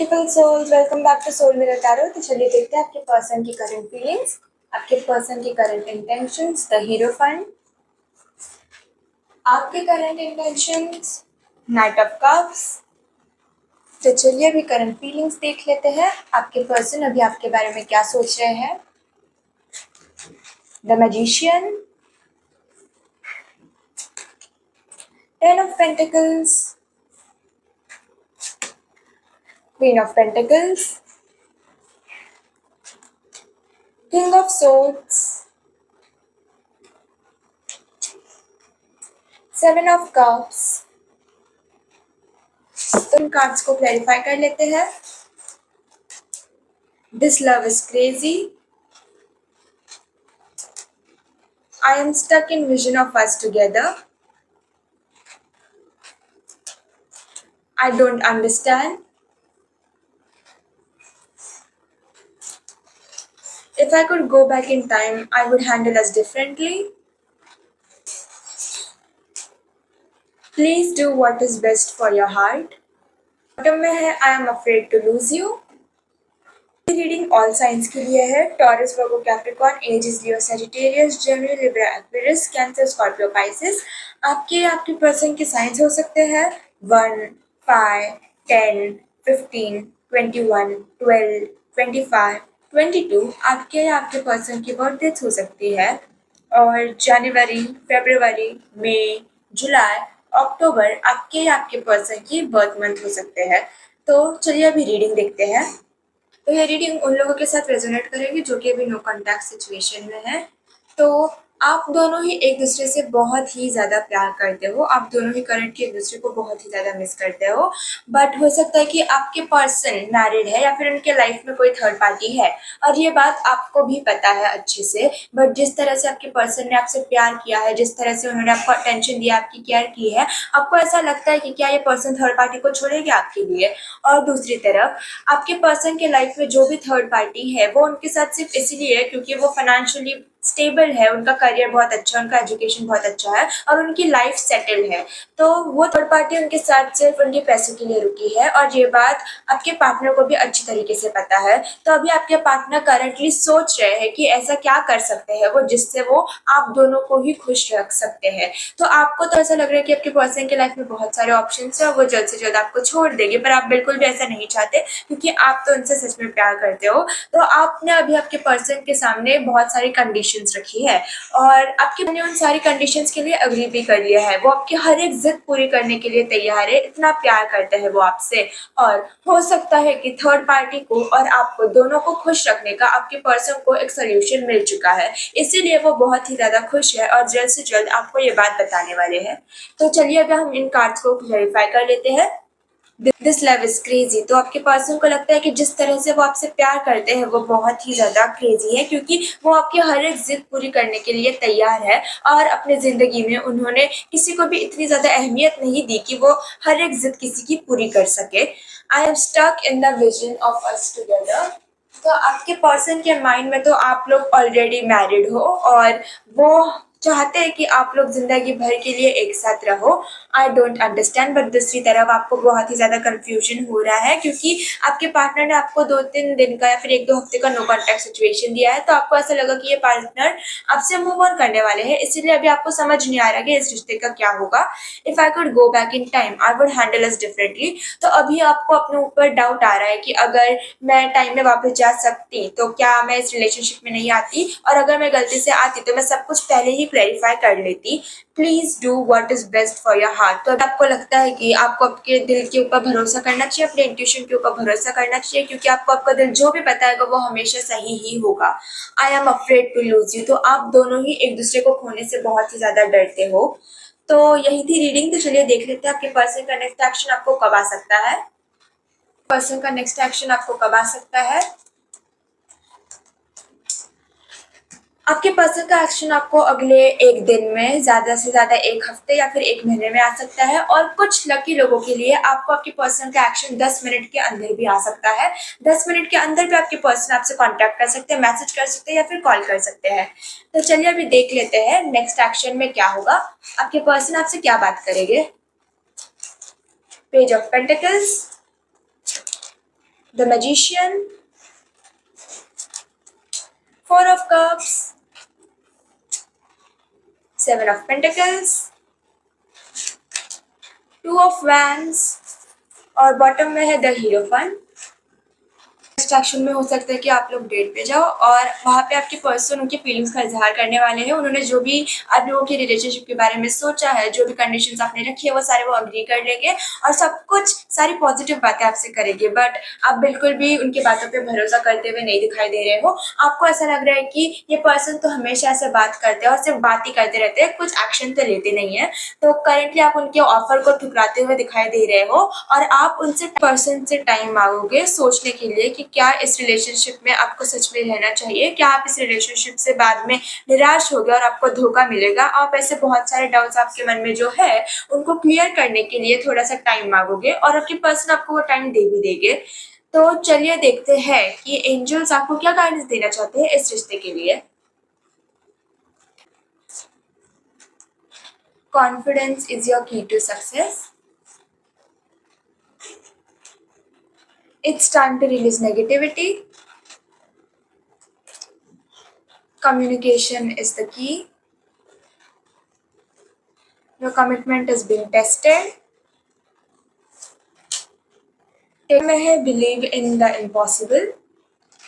Beautiful souls, welcome back to Soul Mirror Tarot. तो चलिए देखते हैं आपके पर्सन की करंट फीलिंग्स, आपके पर्सन की करंट इंटेंशंस, द हीरोफाइन। आपके current intentions, knight of cups. तो चलिए अभी करंट फीलिंग्स देख लेते हैं। आपके पर्सन अभी आपके बारे में क्या सोच रहे हैं। The magician, ten of pentacles, queen of pentacles, king of swords, seven of cups. तो इन कार्ड्स को क्लैरिफाई कर लेते हैं। This love is crazy, I am stuck in vision of us together. I don't understand. If I could go back in time, I would handle us differently. Please do what is best for your heart. Bottom में है I am afraid to lose you. Reading all signs के लिए है। Taurus, Virgo, Capricorn, Aries, Leo, Sagittarius, Gemini, Libra, Aquarius, Cancer, Scorpio, Pisces. आपके person के signs हो सकते हैं 1, 5, 10, 15, 21, 12, 25, 22। आपके पर्सन की बर्थ डेट हो सकती है और जनवरी, फरवरी, मई, जुलाई, अक्टूबर आपके पर्सन की बर्थ मंथ हो सकते हैं। तो चलिए अभी रीडिंग देखते हैं। तो ये रीडिंग उन लोगों के साथ रेजोनेट करेगी जो कि अभी नो कॉन्टैक्ट सिचुएशन में है। तो आप दोनों ही एक दूसरे से बहुत ही ज़्यादा प्यार करते हो, आप दोनों ही करंटली एक दूसरे को बहुत ही ज़्यादा मिस करते हो। बट हो सकता है कि आपके पर्सन मैरिड है या फिर उनके लाइफ में कोई थर्ड पार्टी है और ये बात आपको भी पता है अच्छे से। बट जिस तरह से आपके पर्सन ने आपसे प्यार किया है, जिस तरह से उन्होंने आपको अटेंशन दिया, आपकी केयर की है, आपको ऐसा लगता है कि क्या ये पर्सन थर्ड पार्टी को छोड़ेगा आपके लिए। और दूसरी तरफ आपके पर्सन के लाइफ में जो भी थर्ड पार्टी है वो उनके साथ सिर्फ इसीलिए है क्योंकि वो फाइनेंशियली स्टेबल है, उनका करियर बहुत अच्छा है, उनका एजुकेशन बहुत अच्छा है और उनकी लाइफ सेटल्ड है। तो वो थर्ड पार्टी उनके साथ सिर्फ उनके पैसों के लिए रुकी है और ये बात आपके पार्टनर को भी अच्छी तरीके से पता है। तो अभी आपके पार्टनर करंटली सोच रहे हैं कि ऐसा क्या कर सकते हैं वो जिससे वो आप दोनों को ही खुश रख सकते हैं। तो आपको तो ऐसा लग रहा है कि आपके पर्सन की लाइफ में बहुत सारे ऑप्शन है और वो जल्द से जल्द आपको छोड़ देंगे, पर आप बिल्कुल भी ऐसा नहीं चाहते क्योंकि आप तो उनसे सच में प्यार करते हो। तो आपने अभी आपके पर्सन के सामने बहुत सारी कंडीशंस रखी है और आपके ने उन सारी कंडीशंस के लिए अग्री भी कर लिया है। वो आपकी हर एक जिद पूरी करने के लिए तैयार है, इतना प्यार करते हैं वो आपसे। और हो सकता है कि थर्ड पार्टी को और आपको दोनों को खुश रखने का आपके पर्सन को एक सोल्यूशन मिल चुका है, इसीलिए वो बहुत ही ज्यादा खुश है और जल्द से जल्द आपको ये बात बताने वाले हैं। तो चलिए अब हम इन कार्ड्स को क्लैरिफाई कर लेते हैं। This love is crazy. तो आपके पर्सन को लगता है कि जिस तरह से वो आपसे प्यार करते हैं वो बहुत ही ज्यादा क्रेजी है क्योंकि वो आपकी हर एक जिद पूरी करने के लिए तैयार है और अपने जिंदगी में उन्होंने किसी को भी इतनी ज्यादा अहमियत नहीं दी कि वो हर एक जिद किसी की पूरी कर सके। I am stuck in the vision of us together. तो आपके पर्सन के माइंड में तो आप लोग ऑलरेडी मैरिड हो और वो चाहते हैं कि आप लोग जिंदगी भर के लिए एक साथ रहो। आई डोंट अंडरस्टैंड, बट दूसरी तरफ आपको बहुत ही ज्यादा कंफ्यूजन हो रहा है क्योंकि आपके पार्टनर ने आपको 2-3 दिन का या फिर 1-2 हफ्ते का नो कॉन्टैक्ट सिचुएशन दिया है। तो आपको ऐसा लगा कि ये पार्टनर आपसे मूव ऑन करने वाले हैं, इसीलिए अभी आपको समझ नहीं आ रहा कि इस रिश्ते का क्या होगा। If I could go back in time I would handle us differently. तो अभी आपको अपने ऊपर डाउट आ रहा है कि अगर मैं टाइम में वापस जा सकती तो क्या मैं इस रिलेशनशिप में नहीं आती, और अगर मैं गलती से आती तो मैं सब कुछ पहले ही क्लैरिफाई कर लेती। Please do what is best for your heart. तो आपको लगता है कि आपको आपके दिल के ऊपर भरोसा करना चाहिए, अपने इंट्यूशन के ऊपर भरोसा करना चाहिए क्योंकि आपको आपका दिल जो भी बताएगा वो हमेशा सही ही होगा। I am afraid to lose you. तो आप दोनों ही एक दूसरे को खोने से बहुत ही ज्यादा डरते हो। तो यही थी रीडिंग। तो चलिए देख लेते हैं आपके पर्सन का नेक्स्ट एक्शन आपको कब आ सकता है। पर्सन का नेक्स्ट एक्शन आपको कब आ सकता है। आपके पर्सन का एक्शन आपको अगले 1 दिन में, ज्यादा से ज्यादा 1 हफ्ते या फिर 1 महीने में आ सकता है और कुछ लकी लोगों के लिए आपको आपके पर्सन का एक्शन 10 मिनट के अंदर भी आ सकता है। 10 मिनट के अंदर भी आपके पर्सन आपसे कांटेक्ट कर सकते हैं, मैसेज कर सकते हैं या फिर कॉल कर सकते हैं। तो चलिए अभी देख लेते हैं नेक्स्ट एक्शन में क्या होगा, आपके पर्सन आपसे क्या बात करेंगे। Page of pentacles, the magician, four of cups, seven of pentacles, two of wands और बॉटम में है द हीरोफन। डिस्ट्रैक्शन में हो सकता है कि आप लोग डेट पे जाओ और वहाँ पे आपके पर्सन उनकी फीलिंग्स का इजहार करने वाले हैं। उन्होंने जो भी आप लोगों की रिलेशनशिप के बारे में सोचा है, जो भी कंडीशंस आपने रखी है, वो सारे वो अग्री कर लेंगे और सब कुछ सारी पॉजिटिव बातें आपसे करेंगे। बट आप बिल्कुल भी उनकी बातों पे भरोसा करते हुए नहीं दिखाई दे रहे हो। आपको ऐसा लग रहा है कि ये पर्सन तो हमेशा ऐसे बात करते हैं और सिर्फ बात ही करते रहते हैं, कुछ एक्शन तो लेते नहीं है। तो करेंटली आप उनके ऑफर को ठुकराते हुए दिखाई दे रहे हो और आप उनसे पर्सन से टाइम मांगोगे सोचने के लिए कि क्या इस रिलेशनशिप में आपको सच में रहना चाहिए, क्या आप इस रिलेशनशिप से बाद में निराश होगे और आपको धोखा मिलेगा। आप ऐसे बहुत सारे डाउट्स आपके मन में जो है उनको क्लियर करने के लिए थोड़ा सा टाइम मांगोगे और आपके पर्सन आपको वो टाइम दे भी देंगे। तो चलिए देखते हैं कि एंजल्स आपको क्या गाइडेंस देना चाहते हैं इस रिश्ते के लिए। Confidence is your key to success. It's time to release negativity. Communication is the key. Your commitment is being tested. में है believe in the impossible.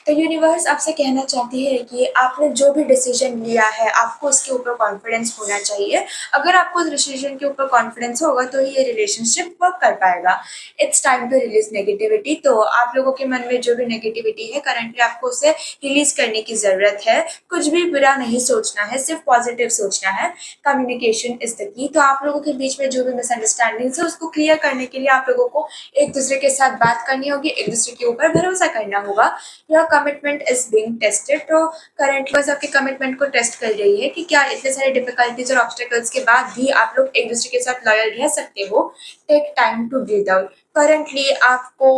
तो यूनिवर्स आपसे कहना चाहती है कि आपने जो भी डिसीजन लिया है आपको उसके ऊपर कॉन्फिडेंस होना चाहिए। अगर आपको उस डिसीजन के ऊपर कॉन्फिडेंस होगा तो ही ये रिलेशनशिप वर्क कर पाएगा। It's time to release negativity. तो आप लोगों के मन में जो भी नेगेटिविटी है करंटली आपको उसे रिलीज करने की ज़रूरत है। कुछ भी बुरा नहीं सोचना है, सिर्फ पॉजिटिव सोचना है। Communication is the key. तो आप लोगों के बीच में जो भी मिसअंडरस्टैंडिंग्स है उसको क्लियर करने के लिए आप लोगों को एक दूसरे के साथ बात करनी होगी, एक दूसरे के ऊपर भरोसा करना होगा। Your commitment is being tested. तो करंटली बस आपके कमिटमेंट को टेस्ट कर रही है कि क्या इतने सारे डिफिकल्टीज और ऑब्स्टेकल्स के बाद भी आप लोग एक दूसरे के साथ लॉयल रह सकते हो। Take time to breathe out. Currently आपको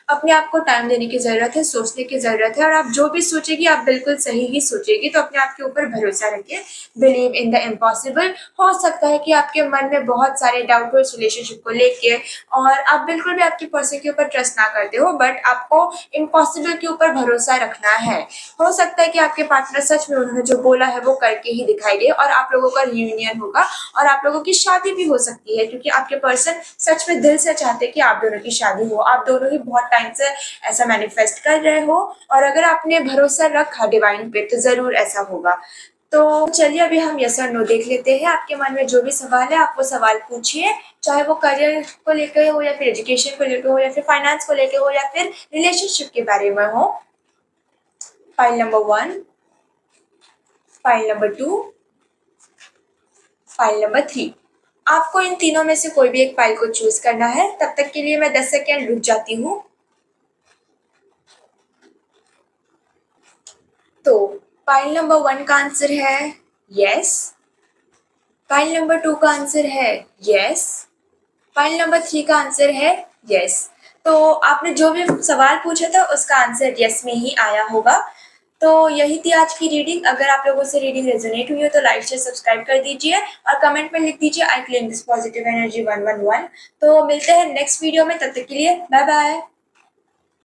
अपने आप को टाइम देने की ज़रूरत है, सोचने की ज़रूरत है और आप जो भी सोचेगी आप बिल्कुल सही ही सोचेगी। तो अपने आप के ऊपर भरोसा रखिए। Believe in the impossible. हो सकता है कि आपके मन में बहुत सारे डाउट हो इस रिलेशनशिप को लेके और आप बिल्कुल भी आपके पर्सन के ऊपर ट्रस्ट ना करते हो, बट आपको इम्पॉसिबल के ऊपर भरोसा रखना है। हो सकता है कि आपके पार्टनर सच में उन्होंने जो बोला है वो करके ही दिखाएंगे और आप लोगों का रियूनियन होगा और आप लोगों की शादी भी हो सकती है, क्योंकि आपके पर्सन सच में दिल से चाहते हैं कि आप दोनों की शादी हो। आप दोनों ही बहुत टाइम से ऐसा मैनिफेस्ट कर रहे हो और अगर आपने भरोसा रखा डिवाइन पे तो जरूर ऐसा होगा। तो चलिए अभी हम यस और नो देख लेते हैं। आपके मन में जो भी सवाल है आप वो सवाल पूछिए, चाहे वो करियर को लेकर हो या फिर एजुकेशन को लेकर हो या फिर फाइनेंस को लेकर हो या फिर रिलेशनशिप के बारे में हो। File number 1, file number 2, file number 3। आपको इन तीनों में से कोई भी एक फाइल को चूज करना है। तब तक के लिए मैं 10 सेकेंड रुक जाती हूँ। तो फाइल नंबर 1 का आंसर है यस, फाइल नंबर 2 का आंसर है यस, फाइल नंबर 3 का आंसर है यस। तो आपने जो भी सवाल पूछा था उसका आंसर यस में ही आया होगा। तो यही थी आज की रीडिंग। अगर आप लोगों से रीडिंग रेजोनेट हुई हो तो लाइक शेयर सब्सक्राइब कर दीजिए और कमेंट में लिख दीजिए I claim this positive energy 111। तो मिलते हैं नेक्स्ट वीडियो में, तब तक के लिए बाय बाय।